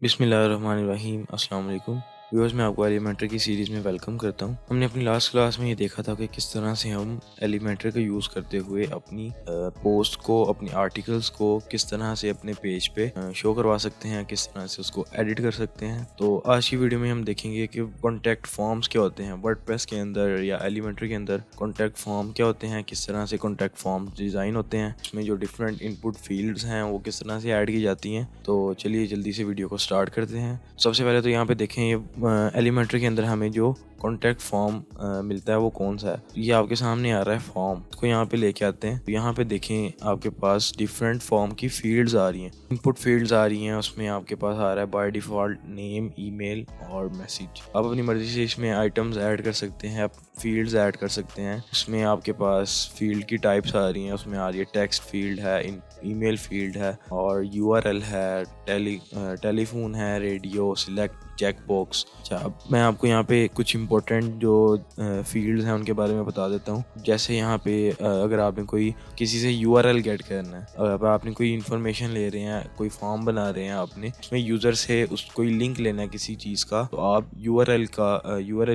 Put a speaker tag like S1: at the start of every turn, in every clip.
S1: बिस्मिल्लाहिर्रहमानिर्रहीम अस्सलाम वालेकुम व्यूअर्स। मैं आपको एलिमेंटर की सीरीज़ में वेलकम करता हूं। हमने अपनी लास्ट क्लास में ये देखा था कि किस तरह से हम एलिमेंटर का यूज़ करते हुए अपनी पोस्ट को, अपनी आर्टिकल्स को किस तरह से अपने पेज पे शो करवा सकते हैं, किस तरह से उसको एडिट कर सकते हैं। तो आज की वीडियो में हम देखेंगे कि कॉन्टैक्ट फॉर्म्स क्या होते हैं वर्डप्रेस के अंदर या एलिमेंटर के अंदर। कॉन्टैक्ट फॉर्म क्या होते हैं, किस तरह से कॉन्टैक्ट फॉर्म डिज़ाइन होते हैं, इसमें जो डिफरेंट इनपुट फील्ड्स हैं वो किस तरह से ऐड की जाती हैं। तो चलिए जल्दी से वीडियो को स्टार्ट करते हैं। सबसे पहले तो यहाँ पे देखें, ये एलिमेंटर के अंदर हमें जो कॉन्टैक्ट फॉर्म मिलता है वो कौन सा है। ये आपके सामने आ रहा है फॉर्म, इसको यहाँ पे लेके आते हैं। तो यहाँ पे देखें आपके पास डिफरेंट फॉर्म की फील्ड्स आ रही हैं, इनपुट फील्ड्स आ रही हैं। उसमें आपके पास आ रहा है बाय डिफ़ॉल्ट नेम, ईमेल और मैसेज। आप अपनी मर्जी से इसमें आइटम्स ऐड कर सकते हैं, आप फील्ड्स ऐड कर सकते हैं। उसमें आपके पास फील्ड की टाइप्स आ रही हैं, उसमें आ रही है टेक्स्ट फील्ड है, ईमेल फील्ड है और यूआरएल है, टेलीफोन है, रेडियो, सिलेक्ट, चेक बॉक्स। अच्छा, अब मैं आपको यहाँ पे कुछ इंपॉर्टेंट जो फील्ड्स हैं उनके बारे में बता देता हूँ। जैसे यहाँ पे अगर आपने कोई किसी से यूआरएल गेट करना है, अगर आपने कोई इन्फॉर्मेशन ले रहे हैं, कोई फॉर्म बना रहे हैं, आपने उसमें यूज़र से कोई लिंक लेना है किसी चीज़ का, तो आप यूआरएल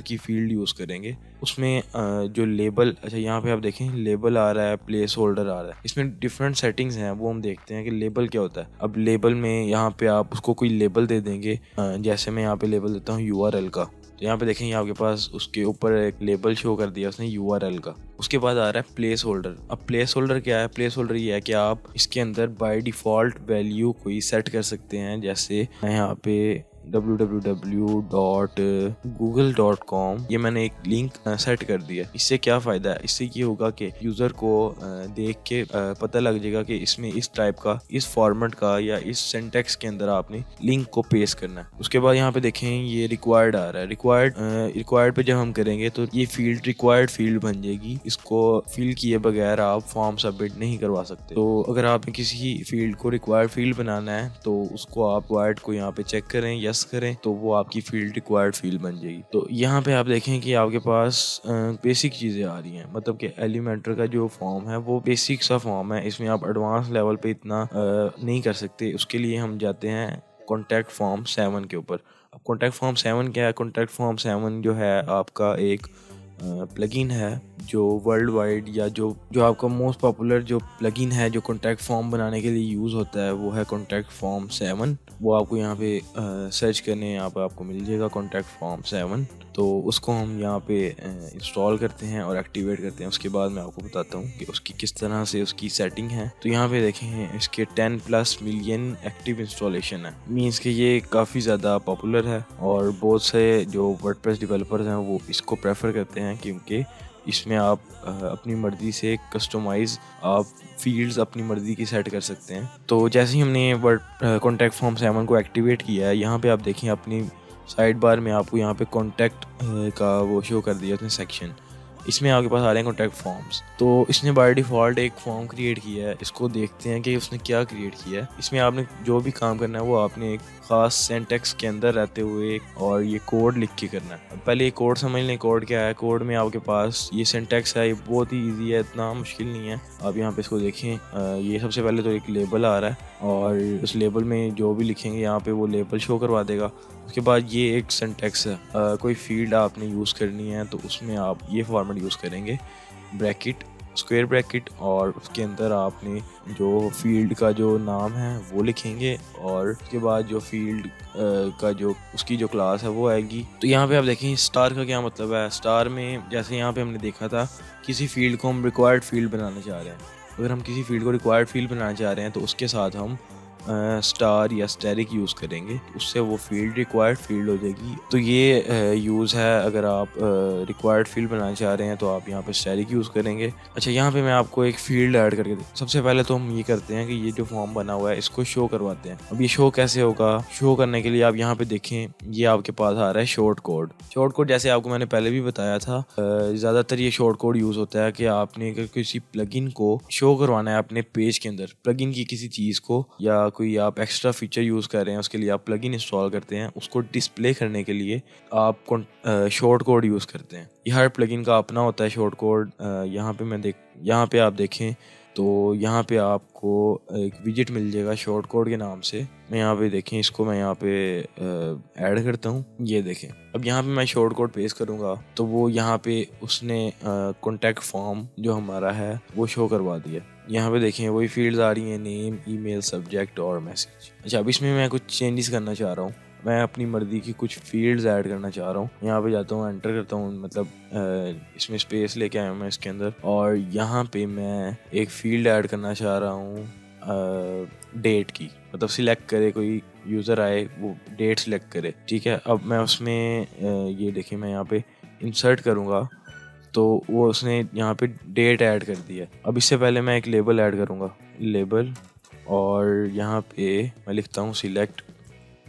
S1: की फील्ड यूज़ करेंगे। उसमें जो लेबल, अच्छा यहाँ पे आप देखें लेबल आ रहा है, प्लेस होल्डर आ रहा है। इसमें डिफरेंट सेटिंग्स हैं, वो हम देखते हैं कि लेबल क्या होता है। अब लेबल में यहाँ पे आप उसको कोई लेबल दे देंगे, जैसे मैं यहाँ पे लेबल देता हूँ यूआरएल का। तो यहाँ पे देखें, आपके पास उसके ऊपर एक लेबल शो कर दिया उसने यूआरएल का। उसके बाद आ रहा है प्लेस होल्डर। अब प्लेस होल्डर क्या है? प्लेस होल्डर ये है कि आप इसके अंदर बाय डिफ़ॉल्ट वैल्यू कोई सेट कर सकते हैं। जैसे मैं यहाँ पे www.google.com ये मैंने एक लिंक सेट कर दिया। इससे क्या फ़ायदा है? इससे ये होगा कि यूज़र को देख के पता लग जाएगा कि इसमें इस टाइप का, इस फॉर्मेट का या इस सिंटैक्स के अंदर आपने लिंक को पेस्ट करना है। उसके बाद यहाँ पे देखें ये रिक्वायर्ड आ रहा है। रिक्वायर्ड पे जब हम करेंगे तो ये फील्ड रिक्वायर्ड फील्ड बन जाएगी। इसको फिल किए बगैर आप फॉर्म सबमिट नहीं करवा सकते। तो अगर आपने किसी फील्ड को रिक्वायर्ड फील्ड बनाना है तो उसको आप रिक्वायर्ड को यहाँ पे चेक करें, यस करें, तो वो आपकी फील्ड रिक्वायर्ड फील्ड बन जाएगी। तो यहाँ पे आप देखें कि आपके पास बेसिक चीज़ें आ रही हैं, मतलब कि एलिमेंटर का जो फॉर्म है वो बेसिक सा फॉर्म है। इसमें आप एडवांस लेवल पे इतना नहीं कर सकते। उसके लिए हम जाते हैं कॉन्टैक्ट फॉर्म 7 के ऊपर। अब कॉन्टैक्ट फॉर्म 7 क्या है? कॉन्टैक्ट फॉर्म 7 जो है आपका एक प्लगइन है जो वर्ल्ड वाइड, या जो जो आपका मोस्ट पॉपुलर जो प्लगइन है जो कॉन्टैक्ट फॉर्म बनाने के लिए यूज़ होता है वो है कॉन्टैक्ट फॉर्म 7। वो आपको यहाँ पे सर्च करने, यहाँ पे आपको मिल जाएगा कॉन्टैक्ट फॉर्म 7। तो उसको हम यहाँ पे इंस्टॉल करते हैं और एक्टिवेट करते हैं। उसके बाद मैं आपको बताता हूँ कि उसकी किस तरह से उसकी सेटिंग है। तो यहाँ पे देखें इसके 10+ मिलियन एक्टिव इंस्टॉलेशन है। मीन्स कि ये काफ़ी ज़्यादा पॉपुलर है और बहुत से जो वर्डप्रेस डेवलपर्स हैं वो इसको प्रेफर करते हैं, क्योंकि इसमें आप अपनी मर्ज़ी से कस्टमाइज़ आप फील्ड्स अपनी मर्ज़ी की सेट कर सकते हैं। तो जैसे ही हमने कॉन्टैक्ट फॉर्म 7 को एक्टिवेट किया है, यहाँ पे आप देखें अपनी साइड बार में आपको यहाँ पे कॉन्टैक्ट का वो शो कर दिया उसने सेक्शन। इसमें आपके पास आ रहे हैं कॉन्टैक्ट फॉर्म्स। तो इसने बाय डिफ़ॉल्ट एक फॉर्म क्रिएट किया है। इसको देखते हैं कि उसने क्या क्रिएट किया है। इसमें आपने जो भी काम करना है वो आपने एक ख़ास सिंटैक्स के अंदर रहते हुए और ये कोड लिख के करना है। पहले ये कोड समझ लें, कोड क्या है। कोड में आपके पास ये सिंटैक्स है, ये बहुत ही ईजी है, इतना मुश्किल नहीं है। आप यहाँ पे इसको देखें, ये सबसे पहले तो एक लेबल आ रहा है और उस लेबल में जो भी लिखेंगे यहाँ पे वो लेबल शो करवा देगा। उसके बाद ये एक सिंटैक्स है, कोई फील्ड आपने यूज़ करनी है तो उसमें आप ये फॉर्मेट यूज़ करेंगे, ब्रैकेट, स्क्वायर ब्रैकेट, और उसके अंदर आपने जो फील्ड का जो नाम है वो लिखेंगे और उसके बाद जो फील्ड का जो उसकी जो क्लास है वो आएगी। तो यहाँ पे आप देखें स्टार का क्या मतलब है। स्टार में जैसे यहाँ पे हमने देखा था, किसी फील्ड को हम रिक्वायर्ड फील्ड बनाना चाह रहे हैं। अगर हम किसी फील्ड को रिक्वायर्ड फील्ड बनाना चाह रहे हैं तो उसके साथ हम स्टार या स्टेरिक यूज़ करेंगे, उससे वो फील्ड रिक्वायर्ड फील्ड हो जाएगी। तो ये यूज़ है, अगर आप रिक्वायर्ड फील्ड बनाना चाह रहे हैं तो आप यहाँ पे स्टेरिक यूज़ करेंगे। अच्छा, यहाँ पे मैं आपको एक फील्ड ऐड करके सबसे पहले तो हम ये करते हैं कि ये जो फॉर्म बना हुआ है इसको शो करवाते हैं। अब ये शो कैसे होगा? शो करने के लिए आप यहाँ पे देखें, ये आपके पास आ रहा है शॉर्ट कोड। शॉर्ट कोड जैसे आपको मैंने पहले भी बताया था, ज़्यादातर ये शॉर्ट कोड यूज़ होता है कि आपने अगर किसी प्लगइन को शो करवाना है अपने पेज के अंदर, प्लगइन की किसी चीज़ को, या कोई आप एक्स्ट्रा फीचर यूज़ कर रहे हैं, उसके लिए आप प्लगइन इंस्टॉल करते हैं, उसको डिस्प्ले करने के लिए आप शॉर्ट कोड यूज़ करते हैं। ये हर प्लगइन का अपना होता है शॉर्ट कोड। यहाँ पे आप देखें तो यहाँ पे आपको एक विजिट मिल जाएगा शॉर्ट कोड के नाम से। मैं यहाँ पे देखें, इसको मैं यहाँ पे ऐड करता हूँ। ये देखें, अब यहाँ पे मैं शॉर्ट कोड पेस्ट करूँगा तो वो यहाँ पे उसने कॉन्टैक्ट फॉर्म जो हमारा है वो शो करवा दिया। यहाँ पे देखें वही फील्ड्स आ रही हैं, नेम, ईमेल, सब्जेक्ट और मैसेज। अच्छा, अब इसमें मैं कुछ चेंजेस करना चाह रहा हूँ। मैं अपनी मर्जी की कुछ फील्ड्स ऐड करना चाह रहा हूँ। यहाँ पे जाता हूँ, एंटर करता हूँ, मतलब इसमें स्पेस लेके आया हूँ मैं इसके अंदर, और यहाँ पे मैं एक फील्ड ऐड करना चाह रहा हूँ डेट की। मतलब सिलेक्ट करे, कोई यूज़र आए वो डेट सिलेक्ट करे। ठीक है, अब मैं उसमें ये देखिए मैं यहाँ पे इंसर्ट करूँगा तो वो उसने यहाँ पे डेट ऐड कर दिया। अब इससे पहले मैं एक लेबल ऐड करूँगा, लेबल, और यहाँ पे मैं लिखता हूँ सिलेक्ट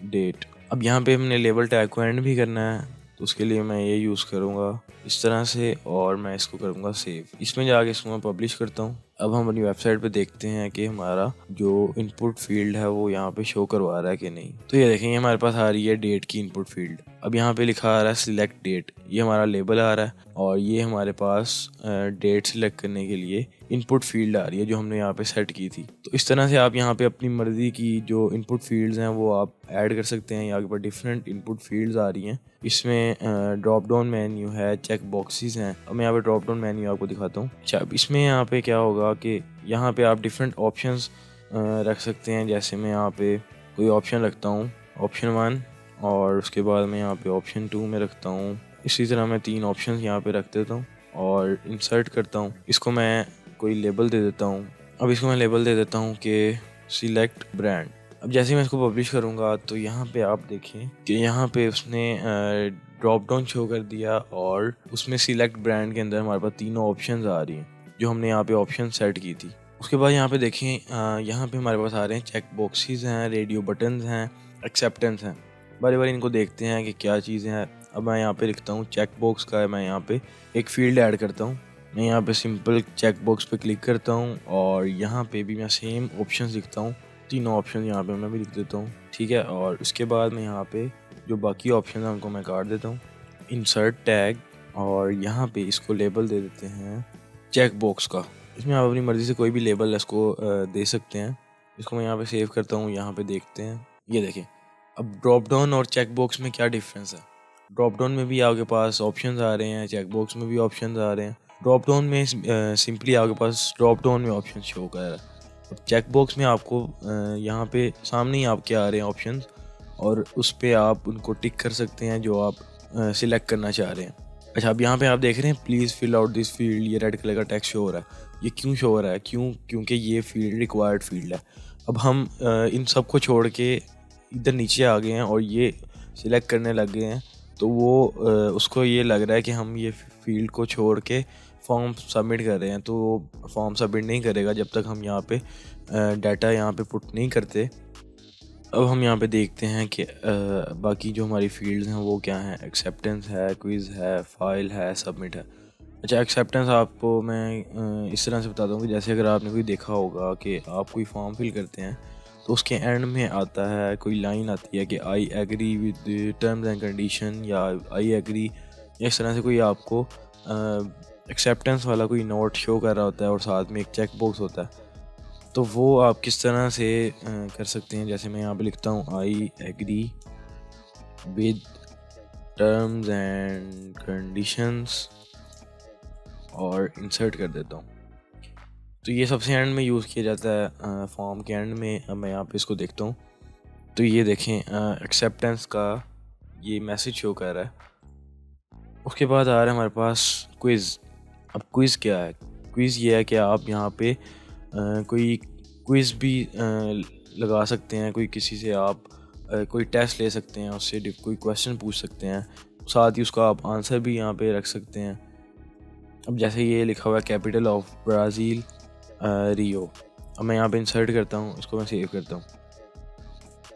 S1: डेट। अब यहाँ पे हमने लेबल टैग को एंड भी करना है, तो उसके लिए मैं ये यूज़ करूँगा इस तरह से, और मैं इसको करूँगा सेव। इसमें जाके इसको मैं पब्लिश करता हूँ। अब हम अपनी वेबसाइट पे देखते हैं कि हमारा जो इनपुट फील्ड है वो यहाँ पे शो करवा रहा है कि नहीं। तो ये देखेंगे हमारे पास आ रही है डेट की इनपुट फील्ड। अब यहाँ पे लिखा आ रहा है सिलेक्ट डेट, ये हमारा लेबल आ रहा है, और ये हमारे पास डेट सिलेक्ट करने के लिए इनपुट फील्ड आ रही है जो हमने यहाँ पे सेट की थी। तो इस तरह से आप यहाँ पे अपनी मर्जी की जो इनपुट फील्ड्स हैं वो आप ऐड कर सकते हैं। यहाँ पर डिफरेंट इनपुट फील्ड्स आ रही हैं। इसमें ड्रॉप डाउन मेन्यू है, चेक बॉक्सेस हैं। अब मैं यहाँ पे ड्रॉप डाउन मेन्यू आपको दिखाता हूँ। अच्छा, अब इसमें यहाँ पे क्या होगा कि यहाँ पे आप डिफरेंट ऑप्शंस रख सकते हैं। जैसे मैं यहाँ पे कोई ऑप्शन रखता हूँ, ऑप्शन 1, और उसके बाद मैं यहाँ पे ऑप्शन 2 में रखता हूँ। इसी तरह मैं 3 ऑप्शंस यहाँ पे रख देता हूँ और इंसर्ट करता हूँ। इसको मैं कोई लेबल दे देता हूँ। अब इसको मैं लेबल दे देता हूँ कि सिलेक्ट ब्रांड। अब जैसे मैं इसको पब्लिश करूँगा तो यहाँ पे आप देखें कि यहाँ पे उसने ड्रॉप डाउन शो कर दिया, और उसमें सिलेक्ट ब्रांड के अंदर हमारे पास तीनों ऑप्शंस आ रही हैं जो हमने यहाँ पे ऑप्शन सेट की थी। उसके बाद यहाँ पे देखें, यहाँ पे हमारे पास आ रहे हैं चेक बॉक्सेस हैं, रेडियो बटन्स हैं, एक्सेप्टेंस हैं। बारी बारी इनको देखते हैं कि क्या चीज़ें हैं। अब मैं यहाँ पे लिखता हूँ चेक बॉक्स का, मैं यहाँ पे एक फील्ड ऐड करता हूँ। मैं यहाँ पे सिंपल चेक बॉक्स पे क्लिक करता हूँ, और यहाँ पे भी मैं सेम ऑप्शंस लिखता हूँ। तीनों ऑप्शन यहाँ पे मैं भी लिख देता हूँ। ठीक है, और उसके बाद मैं यहाँ पे जो बाकी ऑप्शन हैं उनको मैं काट देता हूँ। इंसर्ट टैग, और यहाँ पे इसको लेबल दे देते हैं चेक बॉक्स का। इसमें आप अपनी मर्ज़ी से कोई भी लेबल इसको दे सकते हैं। इसको मैं यहाँ पे सेव करता हूँ। यहाँ पे देखते हैं, ये देखें अब ड्रॉप डाउन और चेक बॉक्स में क्या डिफरेंस है। ड्रॉप डाउन में भी आपके पास ऑप्शंस आ रहे हैं, चेक बॉक्स में भी ऑप्शंस आ रहे हैं। ड्रॉप डाउन में सिंपली आपके पास ड्रॉप डाउन में ऑप्शन शो कर रहा है। अब चेक बॉक्स में आपको यहाँ पे सामने ही आपके आ रहे हैं ऑप्शंस, और उस पर आप उनको टिक कर सकते हैं जो आप सिलेक्ट करना चाह रहे हैं। अच्छा, अब यहाँ पे आप देख रहे हैं please fill out this field, ये रेड कलर का टेक्स्ट शो हो रहा है। ये क्यों शो हो रहा है? क्योंकि ये फील्ड रिक्वायर्ड फील्ड है। अब हम इन सब को छोड़ के इधर नीचे आ गए हैं और ये सिलेक्ट करने लग गए हैं, तो वो उसको ये लग रहा है कि हम ये फील्ड को छोड़ के फॉर्म सबमिट कर रहे हैं, तो वो फॉर्म सबमिट नहीं करेगा जब तक हम यहाँ पे डाटा यहाँ पे पुट नहीं करते। अब हम यहाँ पे देखते हैं कि बाकी जो हमारी फील्ड्स हैं वो क्या हैं। एक्सेप्टेंस है, क्विज़ है, फाइल है, सबमिट है। अच्छा, एक्सेप्टेंस आपको मैं इस तरह से बता दूँ कि जैसे अगर आपने कोई देखा होगा कि आप कोई फॉर्म फिल करते हैं तो उसके एंड में आता है, कोई लाइन आती है कि I agree with terms and condition, या आई एग्री, इस तरह से कोई आपको एक्सेप्टेंस वाला कोई नोट शो कर रहा होता है और साथ में एक चेक बॉक्स होता है। तो वो आप किस तरह से कर सकते हैं। जैसे मैं यहाँ पे लिखता हूँ I agree with terms and conditions और इंसर्ट कर देता हूँ। तो ये सबसे एंड में यूज़ किया जाता है, फॉर्म के एंड में। अब मैं यहाँ पे इसको देखता हूँ तो ये देखें एक्सेप्टेंस का ये मैसेज शो कर रहा है। उसके बाद आ रहा है हमारे पास क्विज़। अब क्विज़ क्या है? क्विज़ ये है कि आप यहाँ पे कोई क्विज़ भी लगा सकते हैं। कोई किसी से आप कोई टेस्ट ले सकते हैं, उससे कोई क्वेश्चन पूछ सकते हैं, साथ ही उसका आप आंसर भी यहाँ पे रख सकते हैं। अब जैसे ये लिखा हुआ है कैपिटल ऑफ ब्राज़ील रियो। अब मैं यहाँ पे इंसर्ट करता हूँ, इसको मैं सेव करता हूँ।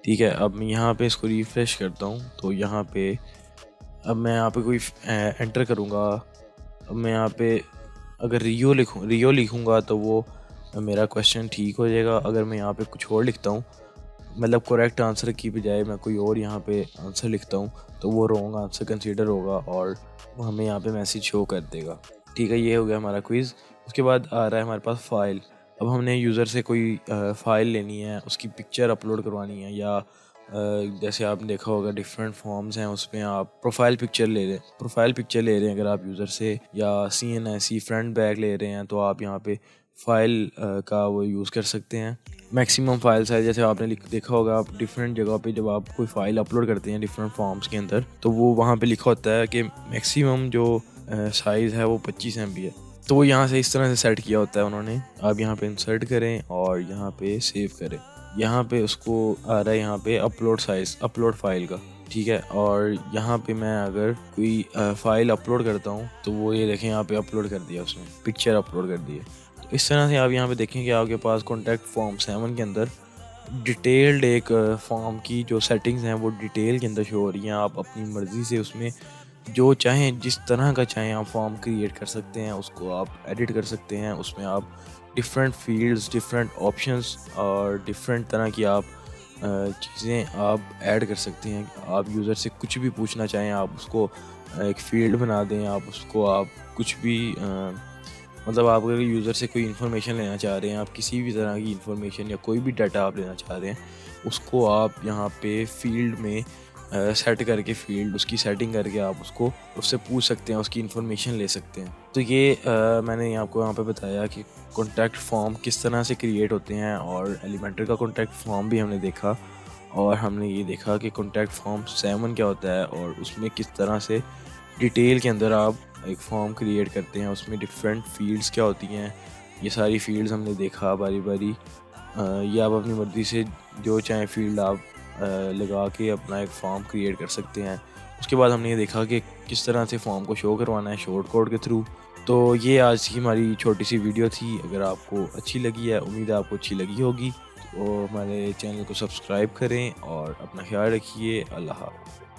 S1: ठीक है, अब मैं यहाँ पे इसको रिफ़्रेश करता हूँ तो यहाँ पे अब मैं यहाँ पे कोई एंटर करूँगा। अब मैं यहाँ पे अगर रियो लिखूँगा तो वो मेरा क्वेश्चन ठीक हो जाएगा। अगर मैं यहाँ पे कुछ और लिखता हूँ, मतलब करेक्ट आंसर की बजाय मैं कोई और यहाँ पे आंसर लिखता हूँ, तो वो रॉन्ग आंसर कंसीडर होगा और वो हमें यहाँ पे मैसेज शो कर देगा। ठीक है, ये हो गया हमारा क्विज़। उसके बाद आ रहा है हमारे पास फाइल। अब हमने यूज़र से कोई फ़ाइल लेनी है, उसकी पिक्चर अपलोड करवानी है, या जैसे आपने देखा होगा डिफरेंट फॉर्म्स हैं, उसमें आप प्रोफाइल पिक्चर ले रहे हैं अगर आप यूज़र से, या CNSE फ्रंट बैक ले रहे हैं, तो आप यहाँ पे फ़ाइल का वो यूज़ कर सकते हैं। मैक्सिमम फ़ाइल साइज़ जैसे आपने देखा होगा, आप डिफरेंट जगह पे जब आप कोई फ़ाइल अपलोड करते हैं डिफरेंट फॉर्म्स के अंदर, तो वो वहाँ पे लिखा होता है कि मैक्सिमम जो साइज़ है वो 25 MB है। तो वो यहाँ से इस तरह से सेट किया होता है उन्होंने। आप यहाँ पे इंसर्ट करें और यहाँ पे सेव करें। यहाँ पे उसको आ रहा है यहाँ पे अपलोड साइज़, अपलोड फ़ाइल का, ठीक है। और यहाँ पे मैं अगर कोई फ़ाइल अपलोड करता हूँ तो वो ये देखें यहाँ पे अपलोड कर दिया, उसने पिक्चर अपलोड कर दी है। तो इस तरह से आप यहाँ पे देखें कि आपके पास कॉन्टैक्ट फॉर्म 7 के अंदर डिटेल्ड एक फॉर्म की जो सेटिंग्स हैं वो डिटेल के अंदर शो हो रही हैं। आप अपनी मर्ज़ी से उसमें जो चाहें, जिस तरह का चाहें आप फॉर्म क्रिएट कर सकते हैं, उसको आप एडिट कर सकते हैं। उसमें आप डिफरेंट फील्ड्स, डिफरेंट ऑप्शंस और डिफरेंट तरह की आप चीज़ें आप ऐड कर सकते हैं। आप यूज़र से कुछ भी पूछना चाहें, आप उसको एक फ़ील्ड बना दें, आप उसको आप कुछ भी मतलब आप अगर यूज़र से कोई इन्फॉर्मेशन लेना चाह रहे हैं, आप किसी भी तरह की इन्फॉर्मेशन या कोई भी डाटा आप लेना चाह रहे हैं, उसको आप यहाँ पे फ़ील्ड में सेट करके, फ़ील्ड उसकी सेटिंग करके आप उसको उससे पूछ सकते हैं, उसकी इन्फॉर्मेशन ले सकते हैं। तो ये मैंने आपको यहाँ पे बताया कि कॉन्टैक्ट फॉर्म किस तरह से क्रिएट होते हैं, और एलिमेंटर का कॉन्टैक्ट फॉर्म भी हमने देखा, और हमने ये देखा कि कॉन्टैक्ट फॉर्म 7 क्या होता है और उसमें किस तरह से डिटेल के अंदर आप एक फॉर्म क्रिएट करते हैं, उसमें डिफरेंट फ़ील्ड्स क्या होती हैं। ये सारी फ़ील्ड्स हमने देखा बारी बारी। ये आप अपनी मर्ज़ी से जो चाहें फ़ील्ड आप लगा के अपना एक फॉर्म क्रिएट कर सकते हैं। उसके बाद हमने ये देखा कि किस तरह से फॉर्म को शो करवाना है शॉर्ट कोड के थ्रू। तो ये आज की हमारी छोटी सी वीडियो थी। अगर आपको अच्छी लगी है, उम्मीद है आपको अच्छी लगी होगी, तो हमारे चैनल को सब्सक्राइब करें और अपना ख्याल रखिए। अल्लाह हाफ़िज़।